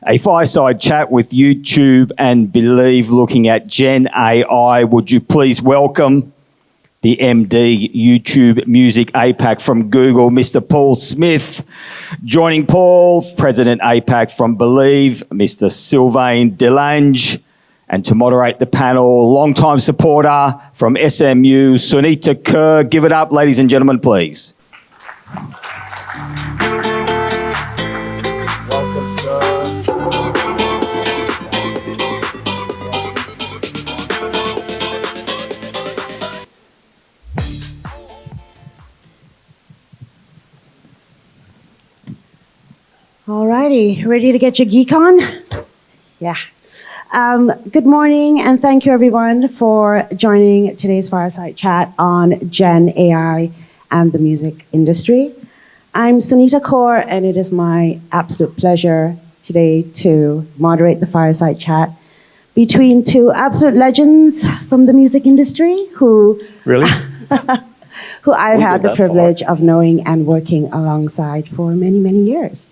A fireside chat with YouTube and Believe looking at Gen AI. Would you please welcome the MD, YouTube Music APAC from Google, Mr. Paul Smith. Joining Paul, President APAC from Believe, Mr. Sylvain Delange. And to moderate the panel, longtime supporter from SMU, Sunita, Kaur. Give it up, ladies and gentlemen, please. Welcome, sir. All righty, ready to get your geek on? Yeah. Good morning, and thank you everyone for joining today's Fireside Chat on Gen AI and the music industry. I'm Sunita, Kaur, and it is my absolute pleasure today to moderate the Fireside Chat between two absolute legends from the music industry who I've had the privilege of knowing and working alongside for many, many years.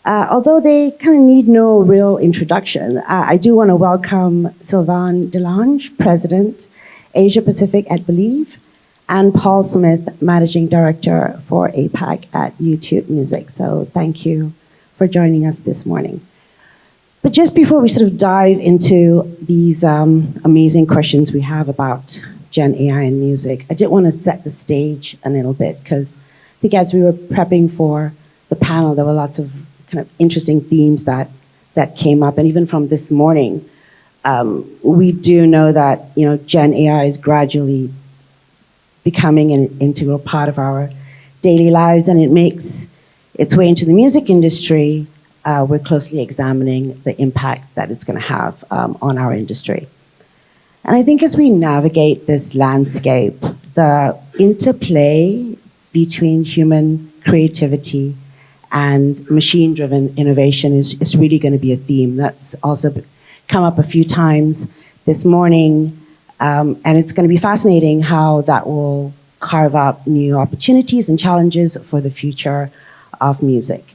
Although they kind of need no real introduction, I do want to welcome Sylvain Delange, President, Asia Pacific at Believe, and Paul Smith, Managing Director for APAC at YouTube Music. So thank you for joining us this morning. But just before we sort of dive into these amazing questions we have about Gen AI and music, I did want to set the stage a little bit, because I think as we were prepping for the panel, there were lots of kind of interesting themes that came up. And even from this morning, we do know that, Gen AI is gradually becoming an integral part of our daily lives, and it makes its way into the music industry. We're closely examining the impact that it's going to have on our industry. And I think as we navigate this landscape, the interplay between human creativity and machine-driven innovation is really going to be a theme that's also come up a few times this morning. And it's going to be fascinating how that will carve up new opportunities and challenges for the future of music.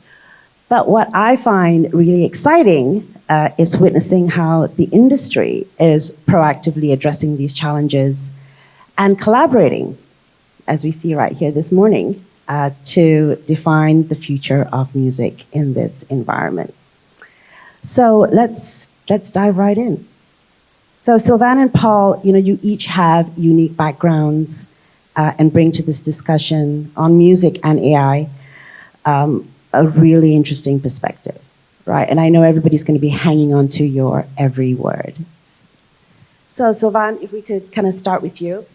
But what I find really exciting is witnessing how the industry is proactively addressing these challenges and collaborating, as we see right here this morning, to define the future of music in this environment. So let's dive right in. So Sylvain and Paul, you each have unique backgrounds and bring to this discussion on music and AI a really interesting perspective, right? And I know everybody's going to be hanging on to your every word. So Sylvain, if we could kind of start with you.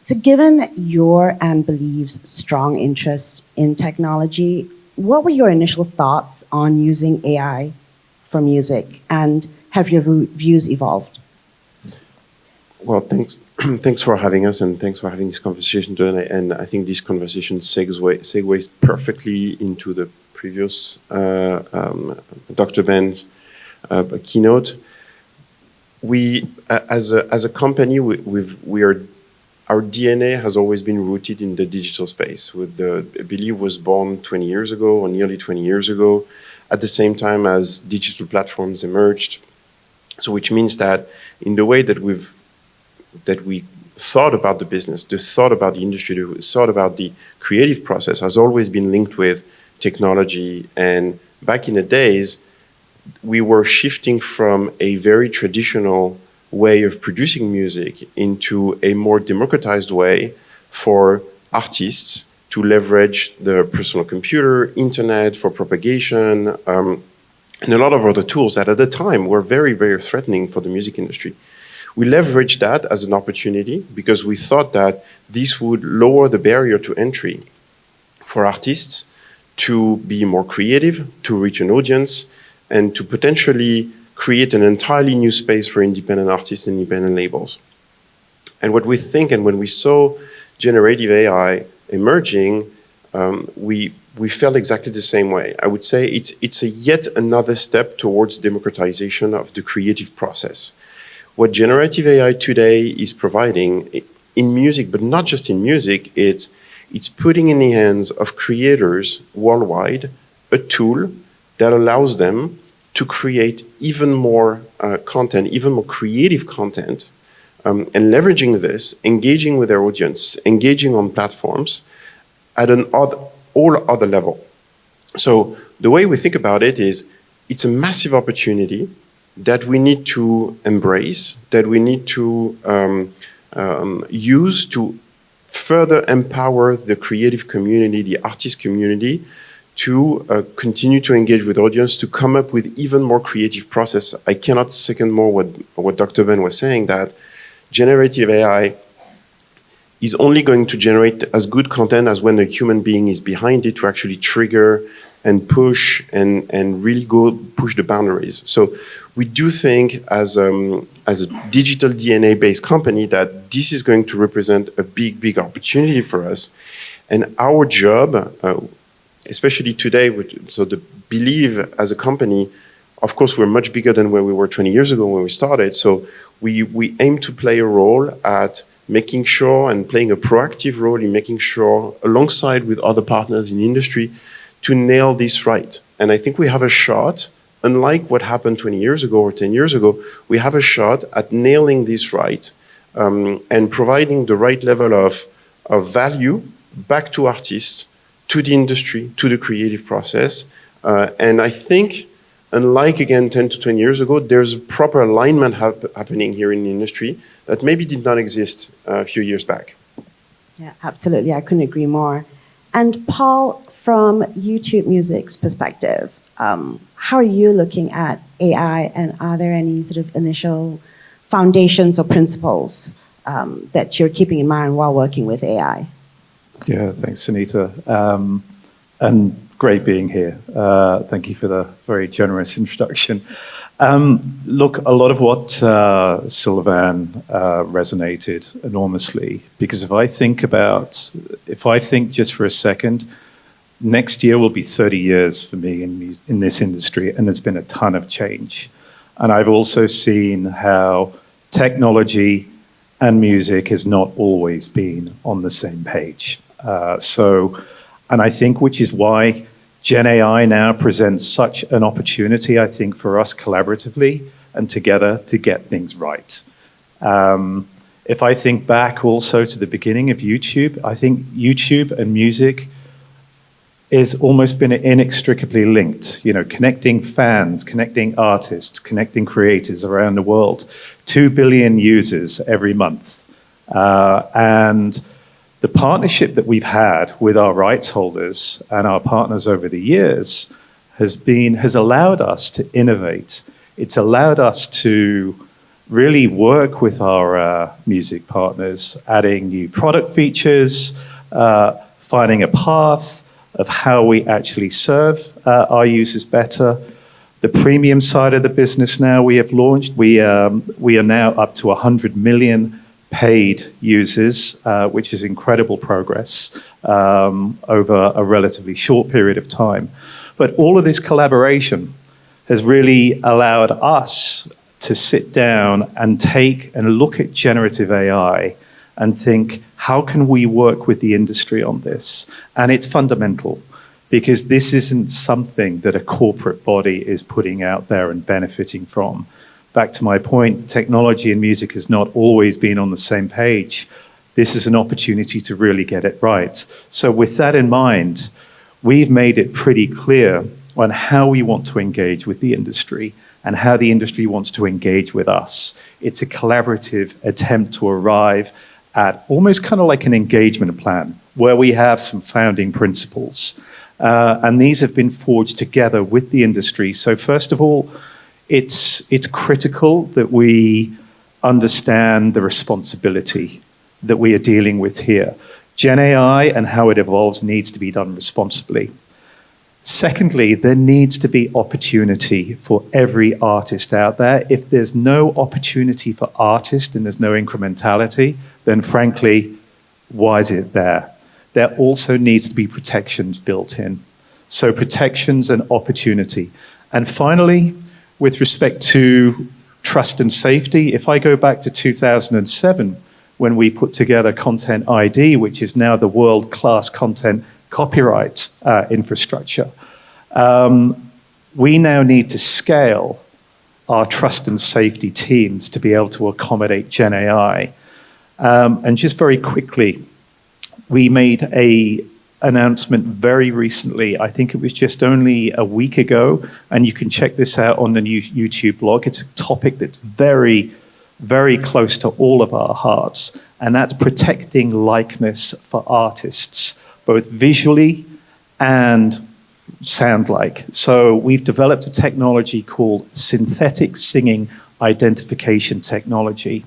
So given your and Believe's strong interest in technology, what were your initial thoughts on using AI for music, and have your views evolved? Well, thanks for having us, and thanks for having this conversation today. And I think this conversation segues perfectly into the previous Dr. Ben's keynote. We, as a company, our DNA has always been rooted in the digital space. Believe was born 20 years ago, or nearly 20 years ago, at the same time as digital platforms emerged. So which means that in the way that we thought about the business, the thought about the industry, the thought about the creative process has always been linked with technology. And back in the days, we were shifting from a very traditional way of producing music into a more democratized way for artists to leverage the personal computer, internet for propagation, and a lot of other tools that at the time were very, very threatening for the music industry. We leveraged that as an opportunity because we thought that this would lower the barrier to entry for artists to be more creative, to reach an audience, and to potentially create an entirely new space for independent artists and independent labels. And what we think, and when we saw generative AI emerging, we felt exactly the same way. I would say it's a yet another step towards democratization of the creative process. What generative AI today is providing in music, but not just in music, it's putting in the hands of creators worldwide a tool that allows them to create even more content, even more creative content, and leveraging this, engaging with their audience, engaging on platforms at all other level. So the way we think about it is it's a massive opportunity that we need to embrace, that we need to use to further empower the creative community, the artist community, to continue to engage with audience, to come up with even more creative process. I cannot second more what Dr. Ben was saying, that generative AI is only going to generate as good content as when a human being is behind it to actually trigger and push and really go push the boundaries. So we do think as a digital DNA-based company that this is going to represent a big opportunity for us. And our job, especially today, so the Believe as a company, of course, we're much bigger than where we were 20 years ago when we started. So we aim to play a role at making sure and playing a proactive role in making sure, alongside with other partners in the industry, to nail this right. And I think we have a shot, unlike what happened 20 years ago or 10 years ago, we have a shot at nailing this right and providing the right level of value back to artists, to the industry, to the creative process. And I think, unlike, again, 10 to 20 years ago, there's a proper alignment happening here in the industry that maybe did not exist a few years back. Yeah, absolutely. I couldn't agree more. And Paul, from YouTube Music's perspective, how are you looking at AI, and are there any sort of initial foundations or principles that you're keeping in mind while working with AI? Yeah, thanks, Sunita. And great being here. Thank you for the very generous introduction. Look, a lot of what Sylvain resonated enormously, because if I think just for a second, next year will be 30 years for me in this industry, and there's been a ton of change. And I've also seen how technology and music has not always been on the same page. And I think, which is why GenAI now presents such an opportunity, I think, for us collaboratively and together to get things right. If I think back also to the beginning of YouTube, I think YouTube and music has almost been inextricably linked, connecting fans, connecting artists, connecting creators around the world, 2 billion users every month. And the partnership that we've had with our rights holders and our partners over the years has allowed us to innovate. It's allowed us to really work with our music partners, adding new product features, finding a path of how we actually serve our users better. The premium side of the business now we have launched. We are now up to 100 million paid users, which is incredible progress over a relatively short period of time. But all of this collaboration has really allowed us to sit down and take and look at generative AI and think, how can we work with the industry on this? And it's fundamental, because this isn't something that a corporate body is putting out there and benefiting from. Back to my point, technology and music has not always been on the same page. This is an opportunity to really get it right. So with that in mind, we've made it pretty clear on how we want to engage with the industry and how the industry wants to engage with us. It's a collaborative attempt to arrive at almost kind of like an engagement plan where we have some founding principles. And these have been forged together with the industry. So first of all, it's critical that we understand the responsibility that we are dealing with here. GenAI and how it evolves needs to be done responsibly. Secondly, there needs to be opportunity for every artist out there. If there's no opportunity for artists and there's no incrementality, then frankly, why is it there? There also needs to be protections built in. So protections and opportunity. And finally, with respect to trust and safety, if I go back to 2007, when we put together Content ID, which is now the world-class content copyright infrastructure, we now need to scale our trust and safety teams to be able to accommodate GenAI. And just very quickly, we made an announcement very recently. I think it was just only a week ago, and you can check this out on the new YouTube blog. It's a topic that's very, very close to all of our hearts, and that's protecting likeness for artists, both visually and sound-like. So we've developed a technology called synthetic singing identification technology.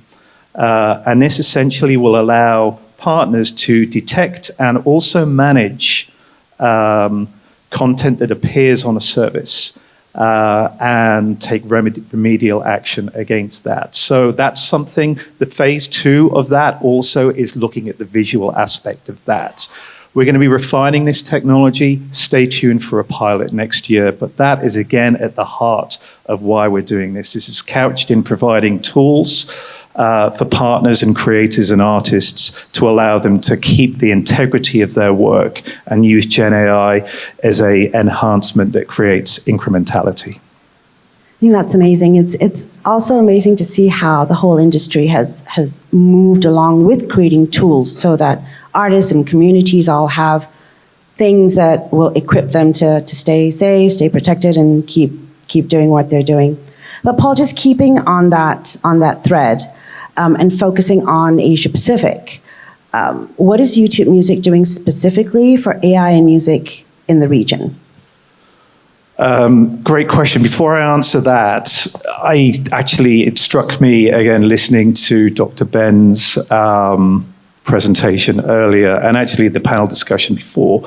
And this essentially will allow partners to detect and also manage content that appears on a service and take remedial action against that. So that's something, the phase 2 of that also is looking at the visual aspect of that. We're going to be refining this technology. Stay tuned for a pilot next year, but that is again at the heart of why we're doing this. This is couched in providing tools for partners and creators and artists to allow them to keep the integrity of their work and use GenAI as an enhancement that creates incrementality. I think that's amazing. It's also amazing to see how the whole industry has moved along with creating tools so that artists and communities all have things that will equip them to stay safe, stay protected, and keep doing what they're doing. But Paul, just keeping on that thread and focusing on Asia Pacific, what is YouTube Music doing specifically for AI and music in the region? Great question. Before I answer that, it struck me again listening to Dr. Ben's presentation earlier, and actually the panel discussion before.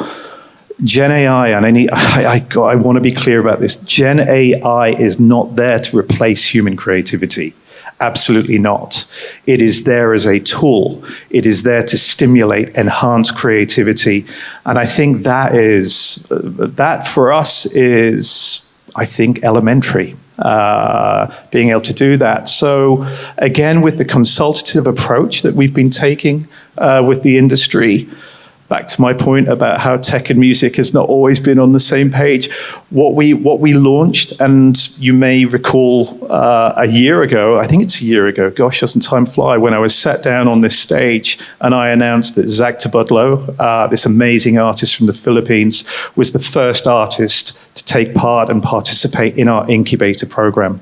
GenAI, and I want to be clear about this. GenAI is not there to replace human creativity. Absolutely not. It is there as a tool. It is there to stimulate, enhance creativity. And I think that for us is, I think, elementary. Being able to do that. So again, with the consultative approach that we've been taking with the industry, back to my point about how tech and music has not always been on the same page. What we launched, and you may recall a year ago, I think it's a year ago, gosh, doesn't time fly, when I was sat down on this stage and I announced that Zach Tabudlo, this amazing artist from the Philippines, was the first artist to take part and participate in our incubator program.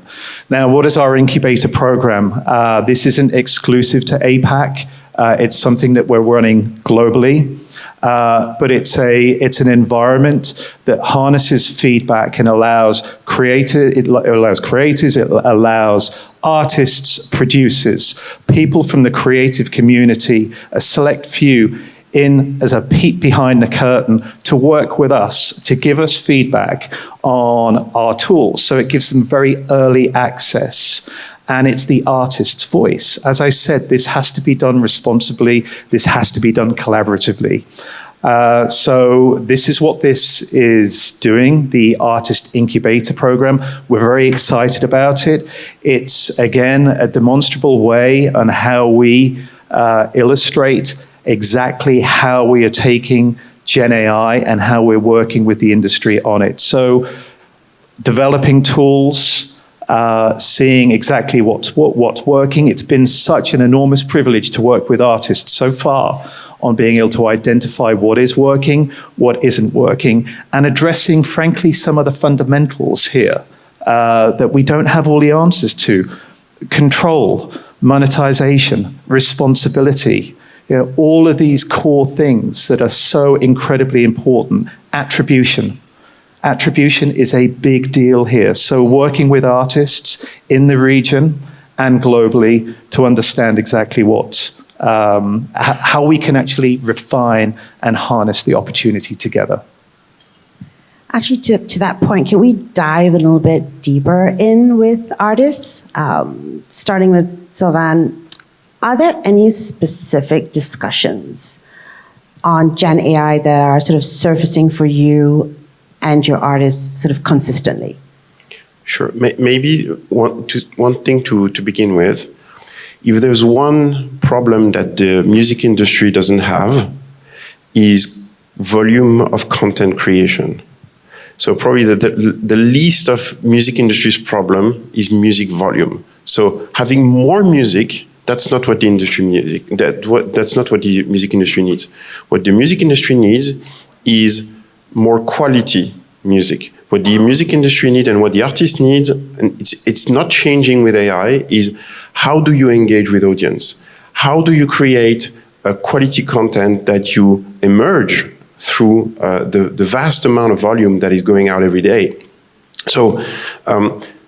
Now, what is our incubator program? This isn't exclusive to APAC. It's something that we're running globally, but it's an environment that harnesses feedback and allows creators, it allows artists, producers, people from the creative community, a select few in as a peek behind the curtain to work with us, to give us feedback on our tools. So it gives them very early access. And it's the artist's voice. As I said, this has to be done responsibly. This has to be done collaboratively. So this is what this is doing, the Artist Incubator Program. We're very excited about it. It's, again, a demonstrable way on how we illustrate exactly how we are taking GenAI and how we're working with the industry on it. So developing tools, seeing exactly what's working. It's been such an enormous privilege to work with artists so far on being able to identify what is working, what isn't working, and addressing, frankly, some of the fundamentals here that we don't have all the answers to. Control, monetization, responsibility, all of these core things that are so incredibly important. Attribution. Attribution is a big deal here. So working with artists in the region and globally to understand exactly how we can actually refine and harness the opportunity together. Actually, to that point, can we dive a little bit deeper in with artists? Starting with Sylvain, are there any specific discussions on Gen AI that are sort of surfacing for you and your artists sort of consistently? Sure. Maybe one thing to begin with, if there's one problem that the music industry doesn't have, is volume of content creation. So probably the least of music industry's problem is music volume. So having more music, that's not what the that's not what the music industry needs. What the music industry needs is more quality music. What the music industry needs and what the artist needs, and it's not changing with AI, is how do you engage with audience? How do you create a quality content that you emerge through the vast amount of volume that is going out every day? So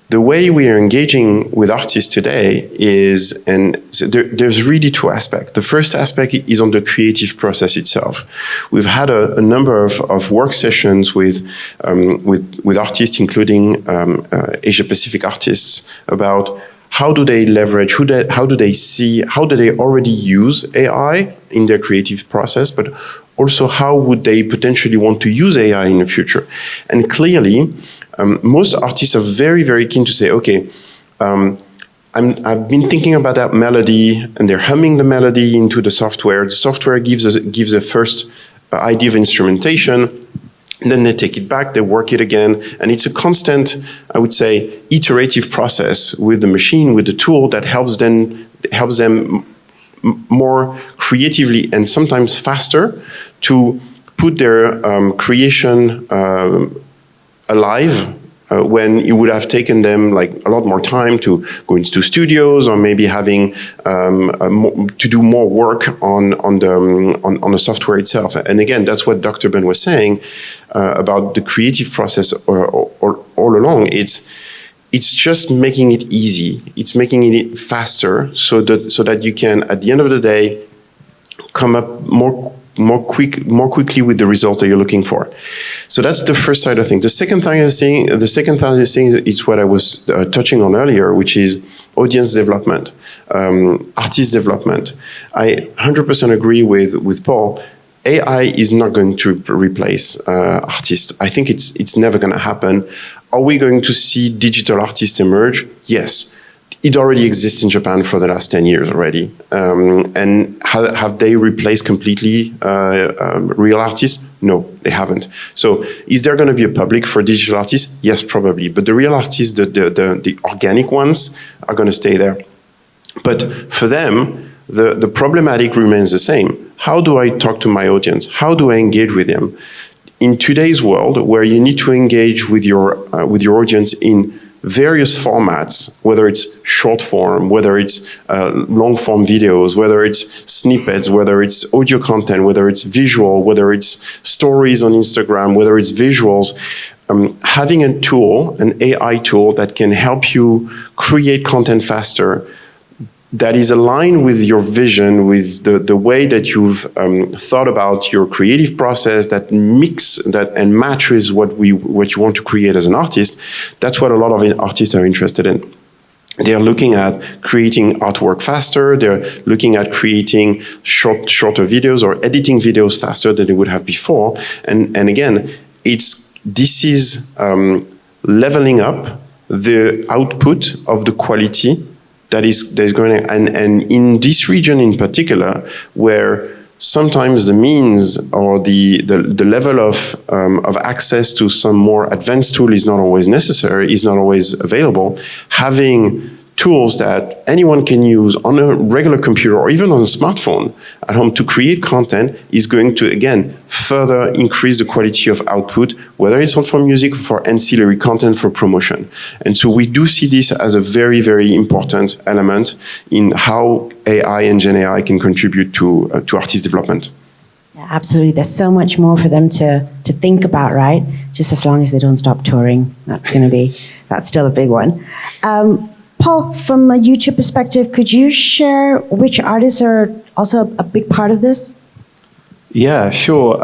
the way we are engaging with artists today is, and so there's really two aspects. The first aspect is on the creative process itself. We've had a number of work sessions with artists, including Asia Pacific artists, about how do they leverage, how do they already use AI in their creative process, but also how would they potentially want to use AI in the future. And clearly, most artists are very, very keen to say, okay, I've been thinking about that melody, and they're humming the melody into the software. The software gives a first idea of instrumentation, and then they take it back, they work it again, and it's a constant, I would say, iterative process with the machine, with the tool that helps them more creatively and sometimes faster to put their creation alive, when it would have taken them like a lot more time to go into studios, or maybe having to do more work on the software itself. And again, that's what Dr. Ben was saying about the creative process all along. It's just making it easy. It's making it faster, so that you can, at the end of the day, come up more quickly with the results that you're looking for. So that's the first side of things. The second side of things is what I was touching on earlier, which is audience development, artist development. I 100% agree with Paul. AI is not going to replace artists. I think it's never going to happen. Are we going to see digital artists emerge? Yes. It already exists in Japan for the last 10 years already. And have they replaced completely real artists? No, they haven't. So is there going to be a public for digital artists? Yes, probably. But the real artists, the organic ones, are going to stay there. But for them, the problematic remains the same. How do I talk to my audience? How do I engage with them? In today's world, where you need to engage with your audience in various formats, whether it's short form, whether it's long form videos, whether it's snippets, whether it's audio content, whether it's visual, whether it's stories on Instagram, whether it's visuals, having a tool, an AI tool that can help you create content faster, that is aligned with your vision, with the way that you've thought about your creative process, that mix that and matches what you want to create as an artist. That's what a lot of artists are interested in. They're looking at creating artwork faster. They're looking at creating shorter videos or editing videos faster than they would have before. And again, this is leveling up the output of the quality that is going to, and in this region in particular, where sometimes the means or the level of access to some more advanced tool is not always necessary, is not always available, having tools that anyone can use on a regular computer or even on a smartphone at home to create content is going to, again, further increase the quality of output, whether it's for music, for ancillary content, for promotion. And so we do see this as a very, very important element in how AI and GenAI can contribute to artist development. Yeah, absolutely. There's so much more for them to think about, right? Just as long as they don't stop touring. That's still a big one. Paul, from a YouTube perspective, could you share which artists are also a big part of this? Yeah, sure.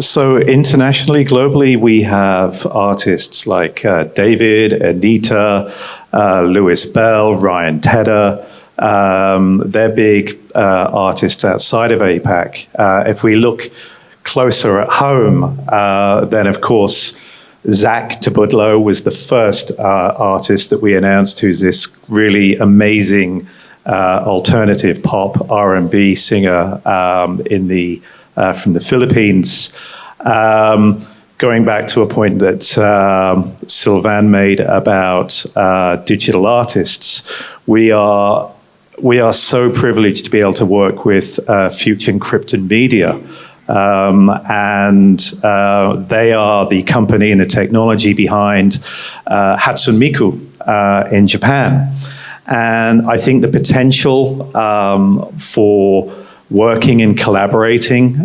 So internationally, globally, we have artists like David, Anita, Louis Bell, Ryan Tedder. They're big artists outside of APAC. If we look closer at home, then of course, Zach Tabudlo was the first artist that we announced, who's this really amazing alternative pop R&B singer from the Philippines. going back to a point that Sylvain made about digital artists, we are so privileged to be able to work with Future Encrypted Media. And they are the company and the technology behind Hatsune Miku in Japan. And I think the potential for working and collaborating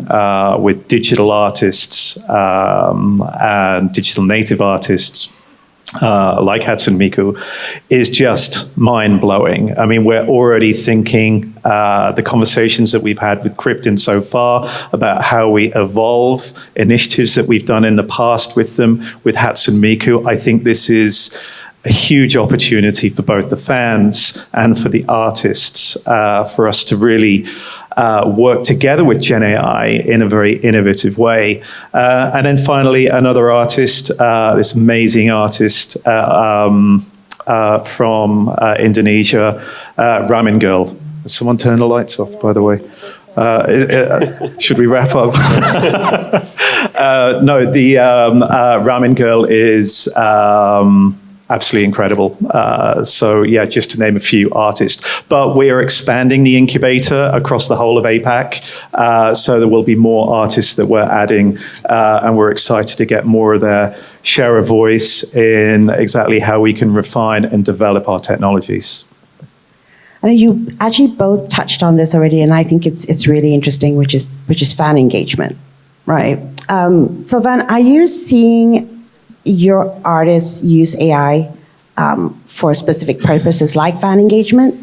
with digital artists and digital native artists like Hatsune Miku is just mind-blowing. I mean, we're already thinking the conversations that we've had with Krypton so far about how we evolve initiatives that we've done in the past with them, with Hatsune Miku. I think this is a huge opportunity for both the fans and for the artists for us to really work together with GenAI in a very innovative way. And then finally, another artist, this amazing artist from Indonesia, Ramen Girl. Someone turn the lights off, by the way. Should we wrap up? No, the Ramen Girl is absolutely incredible. So yeah, just to name a few artists. But we are expanding the incubator across the whole of APAC. So there will be more artists that we're adding, and we're excited to get more of their share of voice in exactly how we can refine and develop our technologies. I know you actually both touched on this already, and I think it's really interesting, which is fan engagement, right? Sylvain, are you seeing your artists use AI for specific purposes like fan engagement?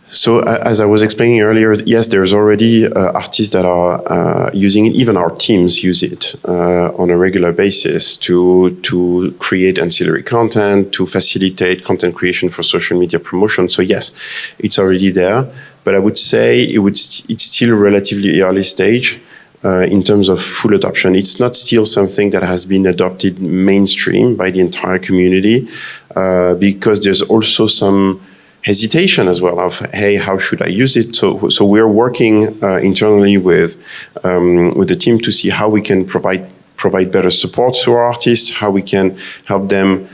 So as I was explaining earlier, yes, there's already artists that are using it. Even our teams use it on a regular basis to create ancillary content, to facilitate content creation for social media promotion. So yes, it's already there. But I would say it's still relatively early stage. In terms of full adoption. It's not still something that has been adopted mainstream by the entire community because there's also some hesitation as well of, hey, how should I use it? So we're working internally with the team to see how we can provide better support to our artists, how we can help them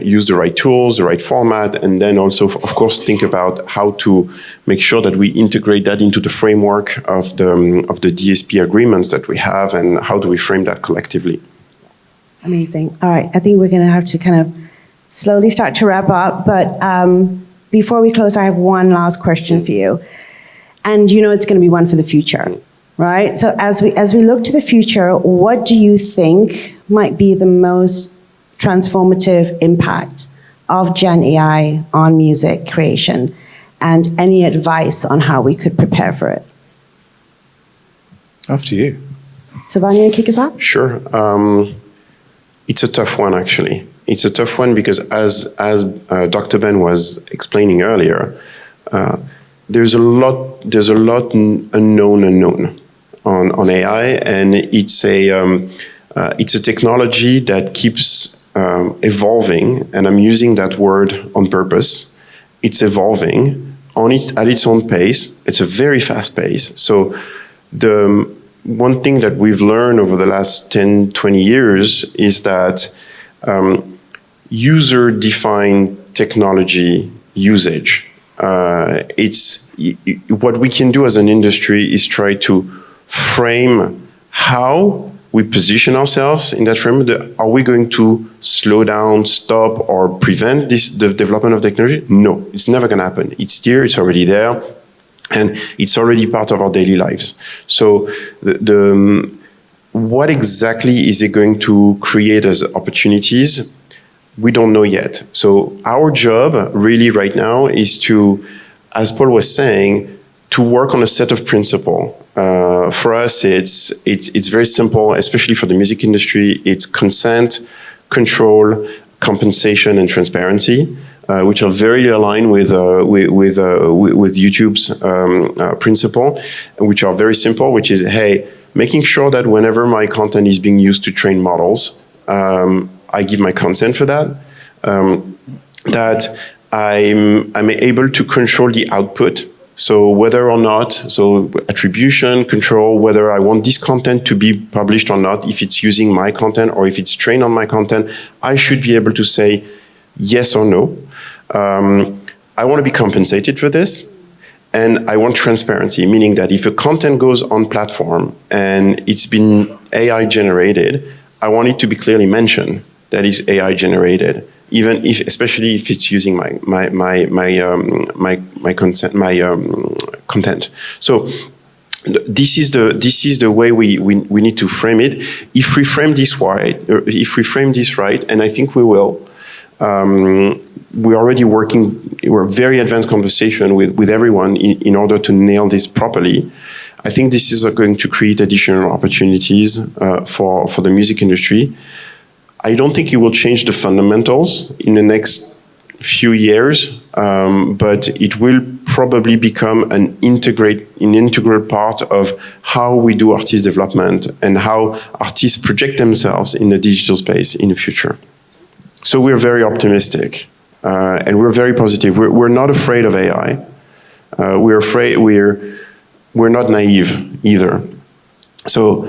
use the right tools, the right format, and then also, of course, think about how to make sure that we integrate that into the framework of the DSP agreements that we have, and how do we frame that collectively. Amazing. All right, I think we're going to have to kind of slowly start to wrap up, but before we close, I have one last question for you. And you know it's going to be one for the future, right? So as we look to the future, what do you think might be the most transformative impact of GenAI on music creation, and any advice on how we could prepare for it? After you. Sylvain, you want to kick us off? Sure. It's a tough one, actually. It's a tough one because as Dr. Ben was explaining earlier, there's a lot unknown on AI, and it's a technology that keeps evolving, and I'm using that word on purpose. It's evolving at its own pace. It's a very fast pace. So the one thing that we've learned over the last 10, 20 years is that user-defined technology usage, what we can do as an industry is try to frame how we position ourselves in that frame. Are we going to slow down, stop, or prevent the development of technology? No, it's never going to happen. It's here, it's already there, and it's already part of our daily lives. So what exactly is it going to create as opportunities? We don't know yet. So our job really right now is to, as Paul was saying, to work on a set of principles. For us, it's very simple, especially for the music industry. It's consent, control, compensation, and transparency, which are very aligned with YouTube's principle, which are very simple, which is, hey, making sure that whenever my content is being used to train models, I give my consent for that, that I'm able to control the output So whether or not, so attribution, control, whether I want this content to be published or not, if it's using my content or if it's trained on my content, I should be able to say yes or no. I want to be compensated for this, and I want transparency, meaning that if a content goes on platform and it's been AI generated, I want it to be clearly mentioned that is AI generated. Even if, especially if it's using my content. So this is the way we need to frame it. If we frame this right, and I think we will, we're already working. We're very advanced conversation with everyone in order to nail this properly. I think this is going to create additional opportunities for the music industry. I don't think it will change the fundamentals in the next few years, but it will probably become an integral part of how we do artist development and how artists project themselves in the digital space in the future. So we're very optimistic, and we're very positive. We're not afraid of AI. We're not naive either. So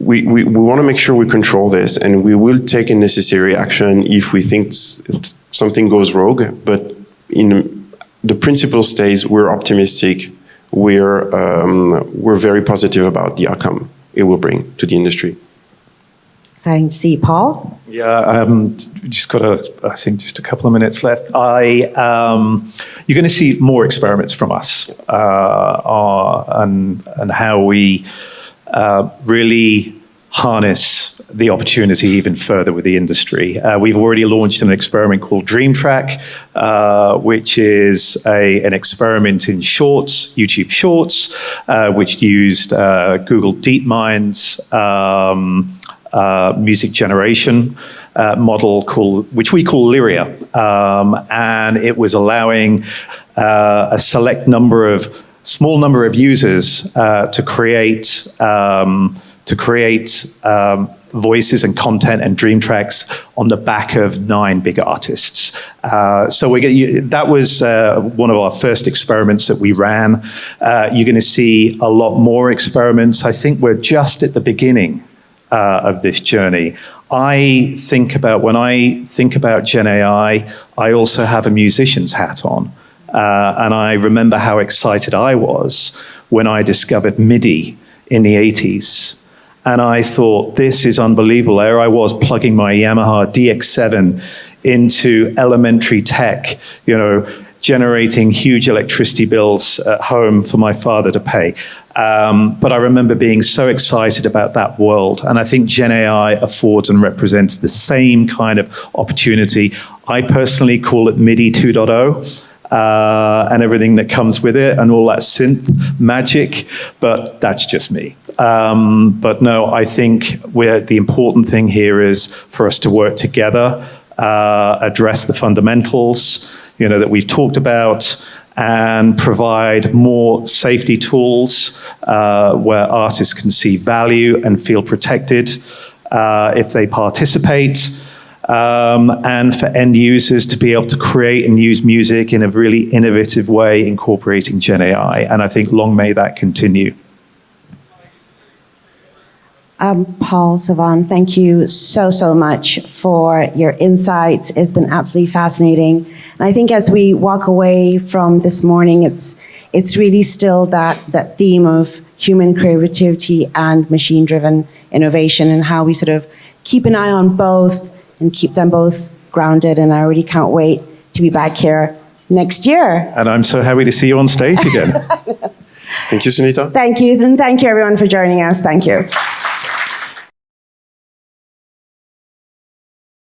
we want to make sure we control this, and we will take a necessary action if we think something goes rogue. But in the principle stays, we're optimistic. We're very positive about the outcome it will bring to the industry. Exciting to see. Paul? Yeah, just got just a couple of minutes left. You're going to see more experiments from us and how we really harness the opportunity even further with the industry. We've already launched an experiment called Dream Track, which is an experiment in Shorts, YouTube Shorts, which used Google DeepMind's music generation model which we call Lyria, and it was allowing a small number of users to create voices and content and dream tracks on the back of 9 big artists. So that was one of our first experiments that we ran. You're going to see a lot more experiments. I think we're just at the beginning of this journey. When I think about GenAI, I also have a musician's hat on. And I remember how excited I was when I discovered MIDI in the 80s. And I thought, this is unbelievable. There I was plugging my Yamaha DX7 into elementary tech, generating huge electricity bills at home for my father to pay. But I remember being so excited about that world. And I think GenAI affords and represents the same kind of opportunity. I personally call it MIDI 2.0. And everything that comes with it and all that synth magic, but that's just me. But no, I think the important thing here is for us to work together, address the fundamentals, that we've talked about, and provide more safety tools where artists can see value and feel protected if they participate. And for end users to be able to create and use music in a really innovative way, incorporating GenAI. And I think long may that continue. Paul, Sylvain, thank you so much for your insights. It's been absolutely fascinating. And I think as we walk away from this morning, it's really still that theme of human creativity and machine-driven innovation, and how we sort of keep an eye on both and keep them both grounded. And I really can't wait to be back here next year. And I'm so happy to see you on stage again. Thank you, Sunita. Thank you, and thank you everyone for joining us. Thank you.